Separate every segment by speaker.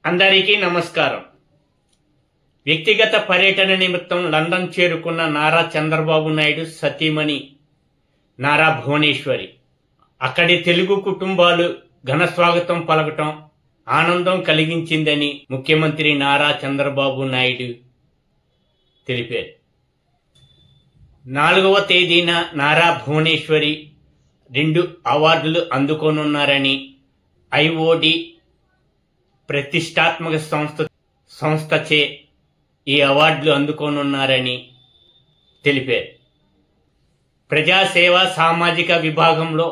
Speaker 1: అందరికీ నమస్కారం. వ్యక్తిగత పర్యటన నిమిత్తం లండన్ చేరుకున్న నారా చంద్రబాబు నాయుడు సతీమణి నారా భువనేశ్వరి అక్కడి తెలుగు కుటుంబాలు ఘన స్వాగతం పలకటం ఆనందం కలిగించిందని ముఖ్యమంత్రి నారా చంద్రబాబు నాయుడు తెలిపారు. 4వ తేదీన నారా భువనేశ్వరి 2 అవార్డులు అందుకోనున్నారని ఐఓడి ప్రతిష్టాత్మక సంస్థచే ఈ అవార్డులు అందుకోనున్నారని తెలిపారు. ప్రజాసేవ సామాజిక విభాగంలో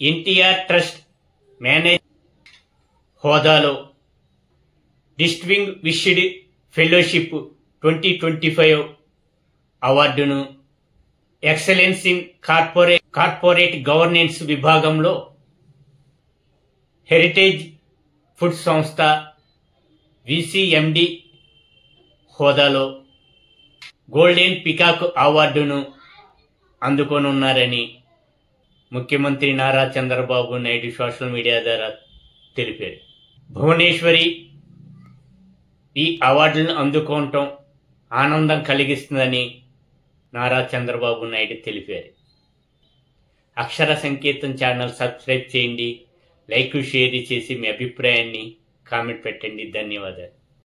Speaker 1: ఎన్టీఆర్ ట్రస్ట్ మేనేజ్ హోదాలో డిస్టింగ్విష్డ్ ఫెలోషిప్ 2025 అవార్డును, ఎక్సలెన్స్ ఇన్ కార్పొరేట్ గవర్నెన్స్ విభాగంలో హెరిటేజ్ ఫుడ్ సంస్థ విసిఎండి హోదాలో గోల్డెన్ పికాక్ అవార్డును అందుకోనున్నారని ముఖ్యమంత్రి నారా చంద్రబాబు నాయుడు సోషల్ మీడియా ద్వారా తెలిపారు. భువనేశ్వరి ఈ అవార్డులను అందుకోవటం ఆనందం కలిగిస్తుందని నారా చంద్రబాబు నాయుడు తెలిపారు. అక్షర సంకేతం ఛానల్ సబ్స్క్రైబ్ చేయండి, లైక్ షేర్ చేసి మీ అభిప్రాయాన్ని కామెంట్ పెట్టండి. ధన్యవాదాలు.